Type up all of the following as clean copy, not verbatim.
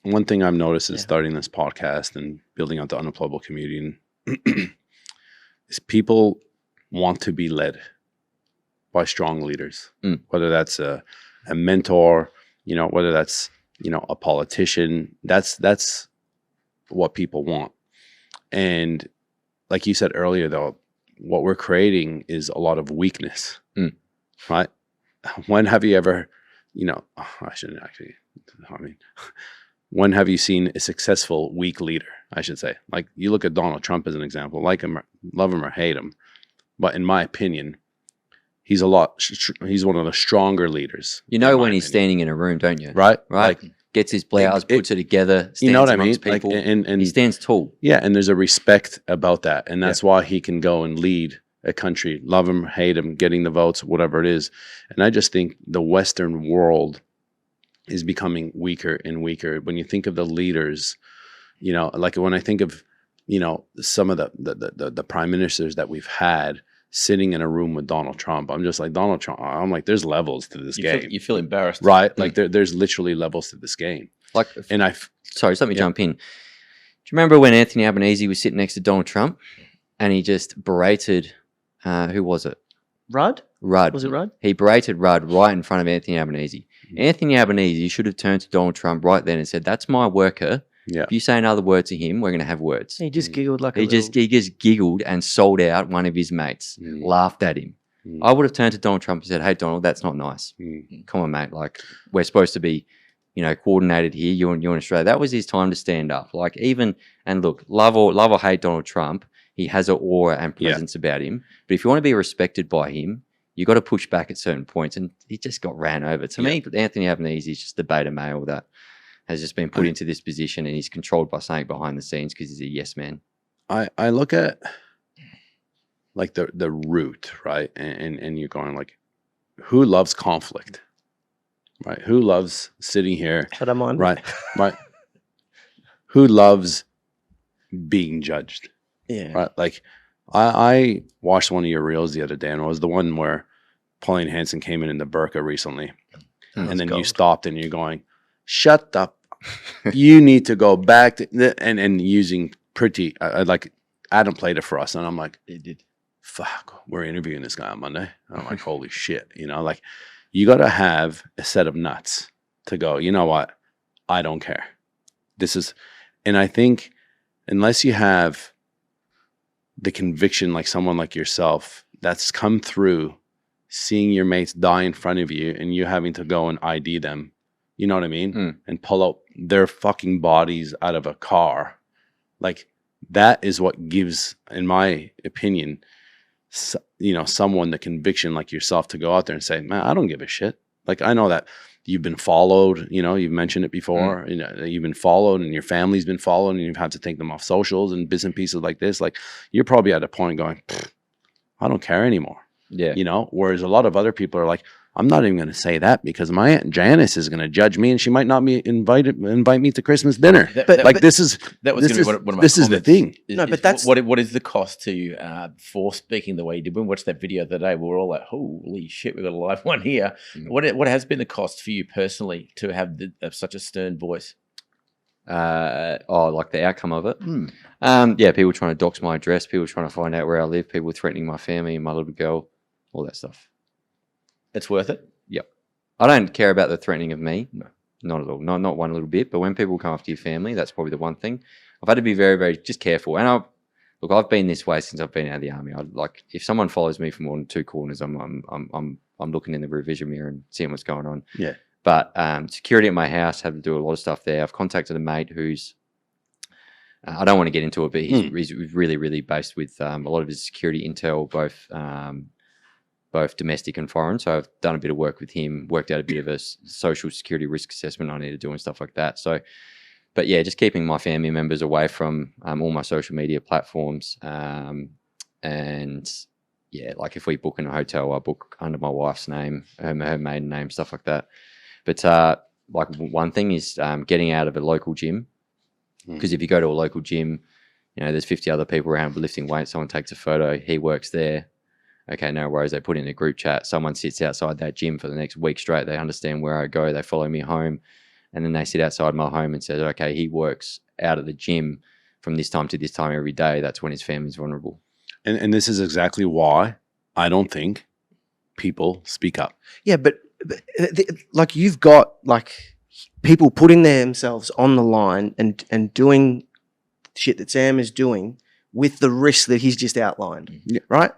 one thing I've noticed is starting this podcast and building out the Unemployable community is people want to be led by strong leaders, whether that's a mentor, you know, whether that's, you know, a politician. That's what people want. And like you said earlier, though, what we're creating is a lot of weakness, right? When have you ever, you know, I shouldn't actually, I mean, when have you seen a successful weak leader, I should say? Like, you look at Donald Trump as an example, like him, love him or hate him. But in my opinion, he's he's one of the stronger leaders. You know when he's standing in a room, don't you? Right. Right. Like, gets his blouse, puts it together, stands, you know what I mean? People, like, and he stands tall. Yeah, and there's a respect about that. And that's why he can go and lead a country, love him, hate him, getting the votes, whatever it is. And I just think the Western world is becoming weaker and weaker. When you think of the leaders, you know, like when I think of, you know, some of the prime ministers that we've had sitting in a room with Donald Trump, I'm just like, Donald Trump, I'm like, there's levels to this game. You feel embarrassed. Right? Like there's literally levels to this game. Like, and sorry, just let me jump in. Do you remember when Anthony Albanese was sitting next to Donald Trump and he just berated, who was it? Rudd? Was it Rudd? He berated Rudd right in front of Anthony Albanese. Anthony Albanese should have turned to Donald Trump right then and said, "That's my worker. Yeah. If you say another word to him, we're going to have words." He just giggled like he just giggled and sold out one of his mates, laughed at him. I would have turned to Donald Trump and said, "Hey, Donald, that's not nice. Come on, mate. Like, we're supposed to be, you know, coordinated here. You're in Australia." That was his time to stand up. Like, even, and look, love or hate Donald Trump, he has an aura and presence about him. But if you want to be respected by him, you got to push back at certain points. And he just got ran over. To me, Anthony Albanese is just the beta male that has just been put into this position, and he's controlled by something behind the scenes because he's a yes man. I look at like the root, right? And you're going like, who loves conflict? Right? Who loves sitting here? But I'm on. Right. Right. Who loves being judged? Yeah. Right. Like I watched one of your reels the other day, and it was the one where Pauline Hanson came in the burqa recently. And then you stopped and you're going, shut up. You need to go back to and using pretty like Adam played it for us, and I'm like, he did. Fuck, we're interviewing this guy on Monday. And I'm like, holy shit, you know, like you got to have a set of nuts to go, you know what? I don't care. This is, and I think unless you have the conviction, like someone like yourself that's come through seeing your mates die in front of you and you having to go and ID them, you know what I mean? And pull out their fucking bodies out of a car. Like that is what gives, in my opinion, you know, someone the conviction like yourself to go out there and say, man, I don't give a shit. Like, I know that you've been followed, you know, you've mentioned it before, you know, you've been followed and your family's been followed and you've had to take them off socials and bits and pieces like this. Like, you're probably at a point going, I don't care anymore. Yeah. You know, whereas a lot of other people are like, I'm not even going to say that because my Aunt Janice is going to judge me and she might not be invite me to Christmas dinner. This is the thing. No, but that's what is the cost to for speaking the way you did? When we watched that video the other day, we were all like, holy shit, we've got a live one here. What has been the cost for you personally to have such a stern voice? Like the outcome of it. Yeah, people trying to dox my address, people trying to find out where I live, people threatening my family and my little girl, all that stuff. It's worth it? Yep. I don't care about the threatening of me. No, not at all. Not one little bit. But when people come after your family, that's probably the one thing. I've had to be very, very just careful. And I've been this way since I've been out of the army. Like if someone follows me from more than two corners, I'm looking in the rear vision mirror and seeing what's going on. Yeah. But security at my house, had to do a lot of stuff there. I've contacted a mate who's I don't want to get into it, but he's really, really based with a lot of his security intel, both domestic and foreign. So I've done a bit of work with him, worked out a bit of a social security risk assessment I need to do and stuff like that. So, but yeah, just keeping my family members away from all my social media platforms. And yeah, like if we book in a hotel, I book under my wife's name, her maiden name, stuff like that. But like one thing is getting out of a local gym. Because if you go to a local gym, you know, there's 50 other people around lifting weights. Someone takes a photo, he works there. Okay, no worries. They put in a group chat. Someone sits outside that gym for the next week straight. They understand where I go. They follow me home. and then they sit outside my home and say, okay, he works out of the gym from this time to this time every day. That's when his family's vulnerable. And this is exactly why I don't think people speak up. Yeah, but like you've got like people putting themselves on the line and doing shit that Sam is doing with the risk that he's just outlined, right?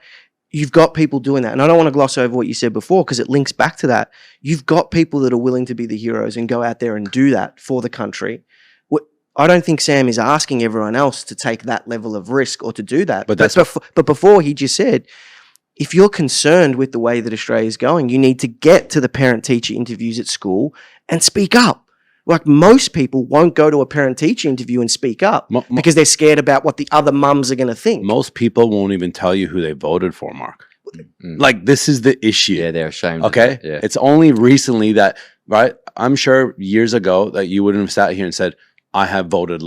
You've got people doing that. And I don't want to gloss over what you said before because it links back to that. You've got people that are willing to be the heroes and go out there and do that for the country. I don't think Sam is asking everyone else to take that level of risk or to do that. But before he just said, if you're concerned with the way that Australia is going, you need to get to the parent-teacher interviews at school and speak up. Like most people won't go to a parent-teacher interview and speak up because they're scared about what the other mums are going to think. Most people won't even tell you who they voted for, Mark. Like this is the issue. Yeah, they're ashamed. Okay, Yeah. It's only recently that, right? I'm sure years ago that you wouldn't have sat here and said, "I have voted."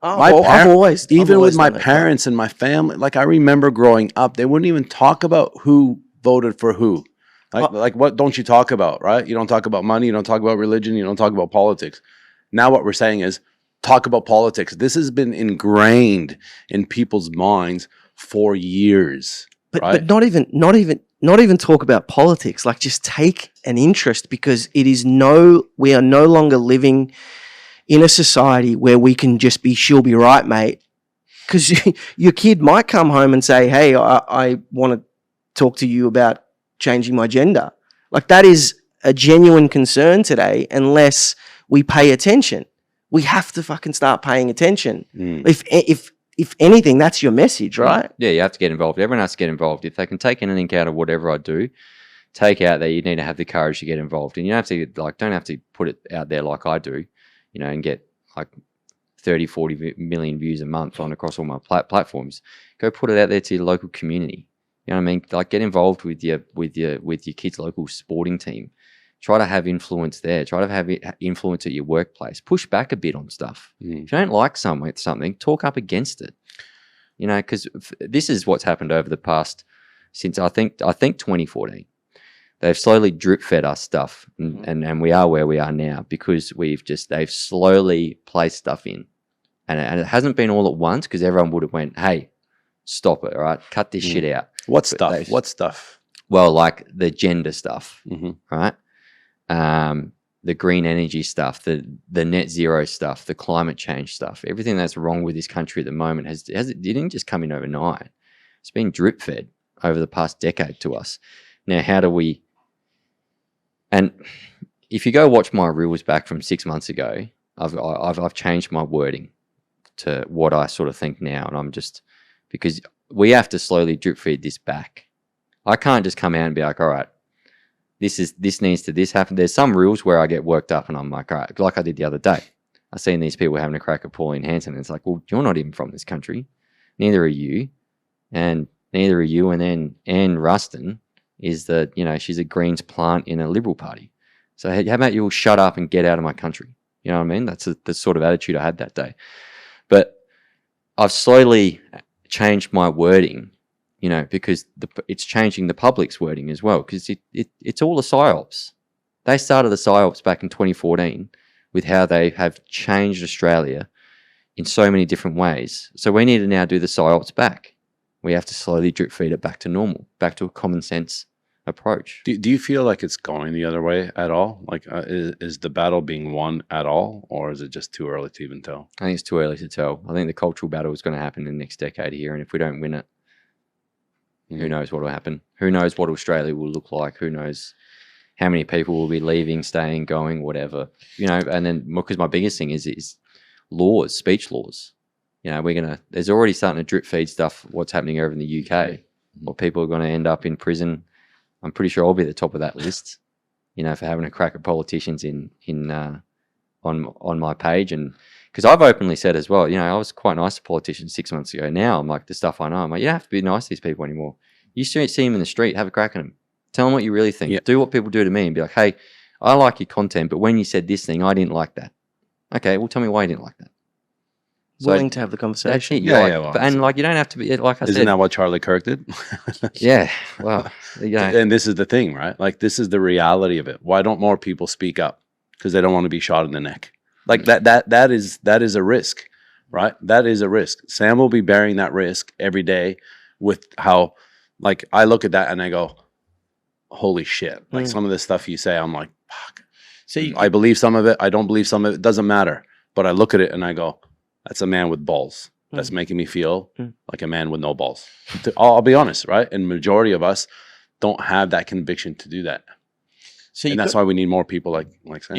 I've always with my done that. parents and my family, like I remember growing up, they wouldn't even talk about who voted for who. Like what don't you talk about, right? You don't talk about money, you don't talk about religion, you don't talk about politics. Now what we're saying is talk about politics. This has been ingrained in people's minds for years. But not even talk about politics. Like just take an interest because we are no longer living in a society where we can just be, she'll be right, mate. Because your kid might come home and say, hey, I want to talk to you about changing my gender. Like that is a genuine concern today unless we pay attention. We have to fucking start paying attention. If anything, that's your message, right? Yeah, you have to get involved. Everyone has to get involved. If they can take anything out of whatever I do, take out that you need to have the courage to get involved. And you don't have to put it out there like I do, and get like 30, 40 million views a month across all my platforms. Go put it out there to your local community. You know what I mean? Like get involved with your kids' local sporting team. Try to have influence there. Try to have influence at your workplace. Push back a bit on stuff. If you don't like something, talk up against it. Because this is what's happened over the past since I think 2014. They've slowly drip fed us stuff, and we are where we are now because they've slowly placed stuff in, and it hasn't been all at once because everyone would have went, hey, stop it, all right, cut this shit out. What stuff? What stuff? Well, like the gender stuff, right? The green energy stuff, the net zero stuff, the climate change stuff, everything that's wrong with this country at the moment it didn't just come in overnight. It's been drip fed over the past decade to us. Now, how do we? And if you go watch my reels back from 6 months ago, I've changed my wording to what I sort of think now, and I'm just because we have to slowly drip feed this back. I can't just come out and be like, all right, this needs to happen. There's some reels where I get worked up, and I'm like, all right, like I did the other day. I seen these people having a crack at Pauline Hanson, and it's like, well, you're not even from this country, neither are you, and then Anne Ruston is she's a Greens plant in a Liberal Party. So how about you all shut up and get out of my country? You know what I mean? That's the sort of attitude I had that day. But I've slowly changed my wording, because it's changing the public's wording as well, because it's all the PSYOPs. They started the PSYOPs back in 2014 with how they have changed Australia in so many different ways. So we need to now do the PSYOPs back. We have to slowly drip feed it back to normal, back to a common sense approach. Do you feel like it's going the other way at all? Like, is the battle being won at all, or is it just too early to even tell? I think it's too early to tell. I think the cultural battle is going to happen in the next decade here, and if we don't win it, who knows what will happen? Who knows what Australia will look like? Who knows how many people will be leaving, staying, going, whatever. And then because my biggest thing is laws, speech laws. There's already starting to drip feed stuff, what's happening over in the UK, or people are going to end up in prison. I'm pretty sure I'll be at the top of that list, for having a crack at politicians on my page. And because I've openly said as well, I was quite nice to politicians 6 months ago. Now I'm like, the stuff I know, I'm like, you don't have to be nice to these people anymore. You see them in the street, have a crack at them. Tell them what you really think. Yeah. Do what people do to me and be like, hey, I like your content, but when you said this thing, I didn't like that. Okay, well, tell me why you didn't like that. Willing to have the conversation. And you don't have to be like I said. Isn't that what Charlie Kirk did? Yeah. Well, And this is the thing, right? Like this is the reality of it. Why don't more people speak up? because they don't want to be shot in the neck. Like that is a risk, right? That is a risk. Sam will be bearing that risk every day with how, like, I look at that and I go, holy shit. Like some of the stuff you say, I'm like, fuck. So I believe some of it. I don't believe some of it. It doesn't matter. But I look at it and I go, that's a man with balls. That's making me feel like a man with no balls. I'll be honest, right? And majority of us don't have that conviction to do that. So and that's why we need more people like Sam.